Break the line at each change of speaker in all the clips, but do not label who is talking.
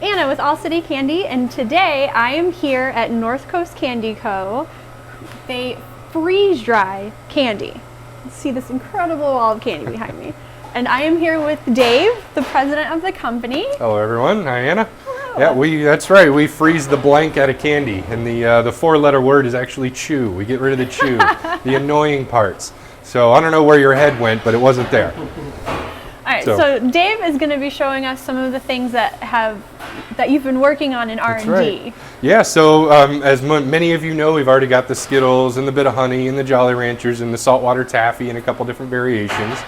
Anna with All City Candy, and today I am here at North Coast Candy Co. They freeze dry candy. See this incredible wall of candy behind me. And I am here with Dave, the president of the company.
Hello everyone, hi Anna.
Hello.
Yeah, that's right, we freeze the blank out of candy, and the four-letter word is actually chew. We get rid of the chew, the annoying parts. So I don't know where your head went, but it wasn't there.
All right, so Dave is going to be showing us some of the things that you've been working on in R&D.
Right. Yeah, so as many of you know, we've already got the Skittles and the Bit of Honey and the Jolly Ranchers and the Saltwater Taffy and a couple different variations.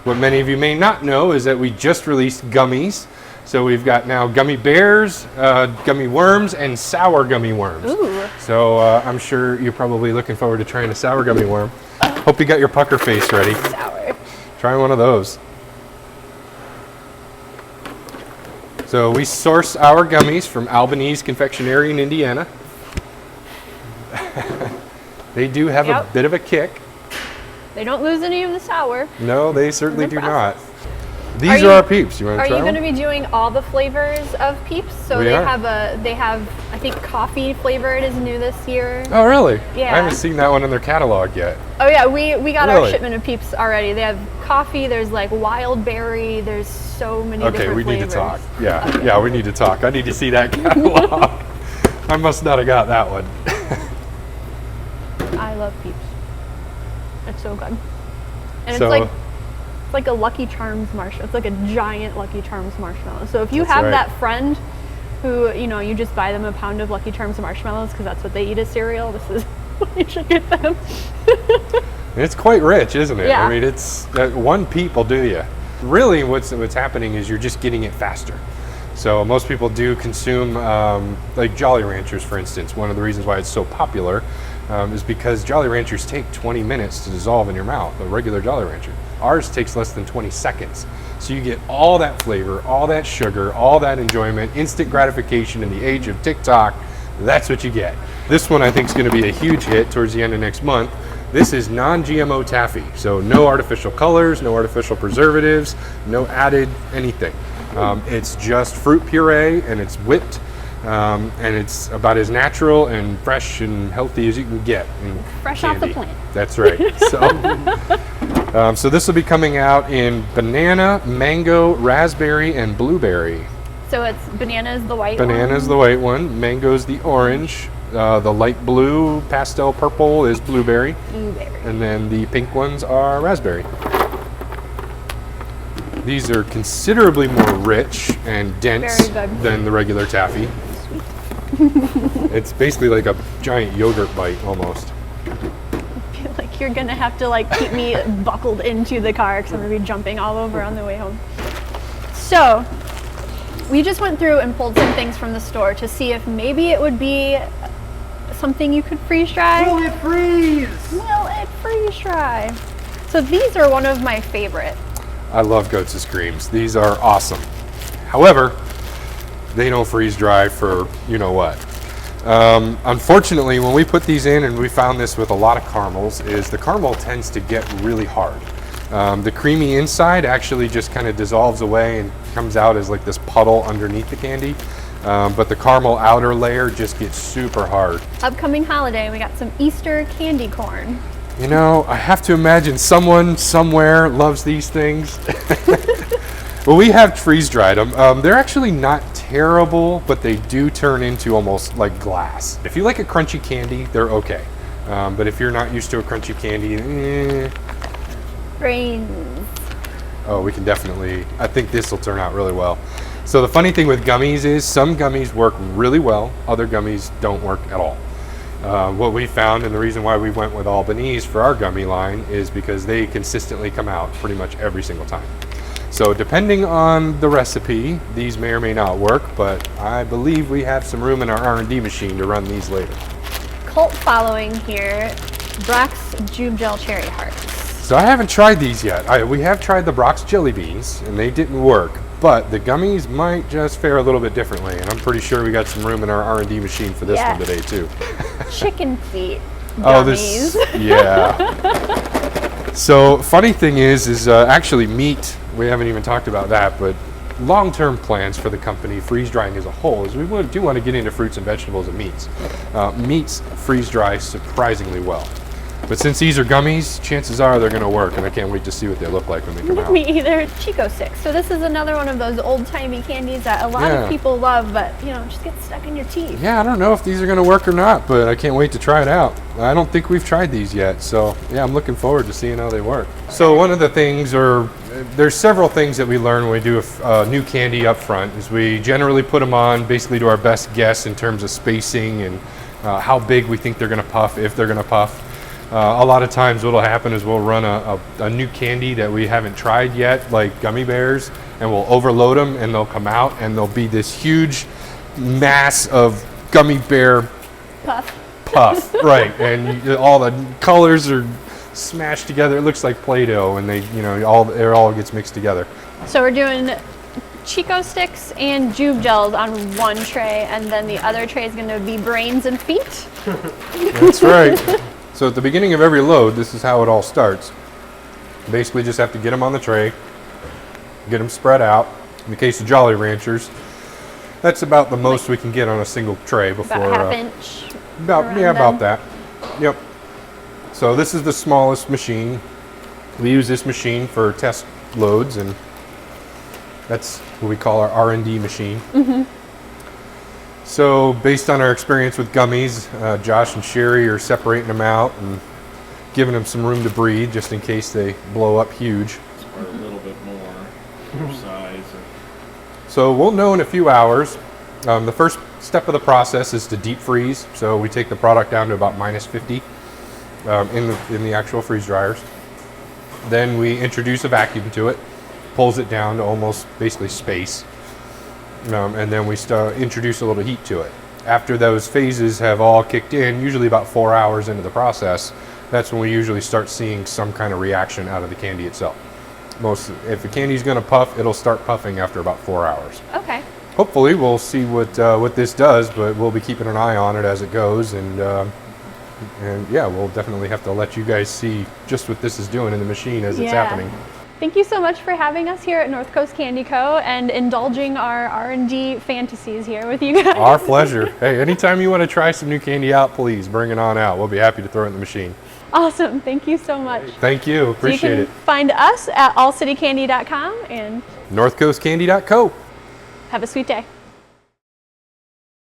What many of you may not know is that we just released gummies. So we've got now gummy bears, gummy worms, and sour gummy worms.
Ooh.
So I'm sure you're probably looking forward to trying a sour gummy worm. Hope you got your pucker face ready.
Sour.
Try one of those. So we source our gummies from Albanese Confectionery in Indiana. They do have a bit of a kick.
They don't lose any of the sour.
No, they certainly do not.
Process.
These are our Peeps. You want to try
Are you
them?
going to be doing all the flavors of Peeps? So
We
they
are.
have I think coffee flavored is new this year.
Oh, really?
Yeah.
I haven't seen that one in their catalog yet.
Oh yeah, we got our
Really?
shipment of Peeps already. They have coffee, there's like wild berry, there's so many
Okay,
different
we
flavors.
need to talk. Yeah, yeah, we need to talk. I need to see that catalog. I must not have got that one.
I love Peeps. It's so good. And
So-
it's like a Lucky Charms marshmallow. It's like a giant Lucky Charms marshmallow. So if you
That's
have
right.
that friend who, you just buy them a pound of Lucky Charms marshmallows because that's what they eat as cereal, this is what you should get them.
It's quite rich, isn't it?
Yeah.
I mean, it's one peep will do you. Really, what's happening is you're just getting it faster. So most people do consume, like Jolly Ranchers, for instance. One of the reasons why it's so popular is because Jolly Ranchers take 20 minutes to dissolve in your mouth, a regular Jolly Rancher. Ours takes less than 20 seconds. So you get all that flavor, all that sugar, all that enjoyment, instant gratification in the age of TikTok. That's what you get. This one I think is going to be a huge hit towards the end of next month. This is non-GMO taffy, so no artificial colors, no artificial preservatives, no added anything. It's just fruit puree, and it's whipped, and it's about as natural and fresh and healthy as you can get.
Fresh off the plant.
That's right. So this will be coming out in banana, mango, raspberry, and blueberry.
So it's banana's the white one.
Banana's the white one, mango's the orange, the light blue, pastel purple is blueberry,
Blueberry.
and then the pink ones are raspberry. These are considerably more rich and dense
Very good.
than the regular taffy. It's basically like a giant yogurt bite almost.
I feel like you're gonna have to keep me buckled into the car because I'm gonna be jumping all over on the way home. So we just went through and pulled some things from the store to see if maybe it would be something you could freeze dry.
Will it freeze?
Will it freeze dry? So these are one of my favorite.
I love Goats' Screams. These are awesome. However, they don't freeze dry for you know what. Unfortunately, when we put these in, and we found this with a lot of caramels, is the caramel tends to get really hard. The creamy inside actually just kind of dissolves away and comes out as like this puddle underneath the candy. But the caramel outer layer just gets super hard.
Upcoming holiday, we got some Easter candy corn.
You know, I have to imagine someone somewhere loves these things. Well, we have freeze dried them. They're actually not terrible, but they do turn into almost like glass. If you like a crunchy candy, they're okay. But if you're not used to a crunchy candy,
Brains.
oh, we can definitely, I think this will turn out really well. So the funny thing with gummies is some gummies work really well, other gummies don't work at all. What we found, and the reason why we went with Albanese for our gummy line, is because they consistently come out pretty much every single time. So depending on the recipe, these may or may not work, but I believe we have some room in our R&D machine to run these later.
Cult following here, Brock's Jube Gel Cherry Hearts.
So I haven't tried these yet. We have tried the Brock's Jelly Beans, and they didn't work. But the gummies might just fare a little bit differently, and I'm pretty sure we got some room in our R&D machine for this one today too.
Chicken feet gummies.
Oh, this, yeah. So funny thing is actually meat. We haven't even talked about that, but long-term plans for the company, freeze drying as a whole, is we do want to get into fruits and vegetables and meats. Meats freeze dry surprisingly well. But since these are gummies, chances are they're going to work, and I can't wait to see what they look like when they come out.
Me either. Chico Sticks. So this is another one of those old-timey candies that a lot of people love, but just get stuck in your teeth.
Yeah, I don't know if these are going to work or not, but I can't wait to try it out. I don't think we've tried these yet, so yeah, I'm looking forward to seeing how they work. So one of the things, there's several things that we learn when we do a new candy up front, is we generally put them on basically to our best guess in terms of spacing and how big we think they're going to puff, if they're going to puff. A lot of times what will happen is we'll run a new candy that we haven't tried yet, like gummy bears, and we'll overload them and they'll come out and there'll be this huge mass of gummy bear puff, right, and all the colors are smashed together. It looks like Play-Doh, and it all gets mixed together.
So we're doing Chico Sticks and Jube Gels on one tray, and then the other tray is going to be brains and feet.
That's right. So at the beginning of every load, this is how it all starts. Basically just have to get them on the tray, get them spread out. In the case of Jolly Ranchers, that's about the most we can get on a single tray before.
About half inch.
About that. Yep. So this is the smallest machine. We use this machine for test loads, and that's what we call our R&D machine. Mm-hmm. So based on our experience with gummies, Josh and Sherry are separating them out and giving them some room to breathe just in case they blow up huge.
Or a little bit more for size.
So we'll know in a few hours. The first step of the process is to deep freeze. So we take the product down to about -50 in the actual freeze dryers. Then we introduce a vacuum to it, pulls it down to almost basically space. And then we introduce a little heat to it. After those phases have all kicked in, usually about 4 hours into the process, that's when we usually start seeing some kind of reaction out of the candy itself. If the candy's going to puff, it'll start puffing after about 4 hours.
Okay.
Hopefully we'll see what this does, but we'll be keeping an eye on it as it goes, and yeah, we'll definitely have to let you guys see just what this is doing in the machine as it's happening.
Thank you so much for having us here at North Coast Candy Co. and indulging our R&D fantasies here with you guys.
Our pleasure. Hey, anytime you want to try some new candy out, please bring it on out. We'll be happy to throw it in the machine.
Awesome. Thank you so much.
Thank you. Appreciate it.
You can find us at allcitycandy.com and
northcoastcandy.co.
have a sweet day.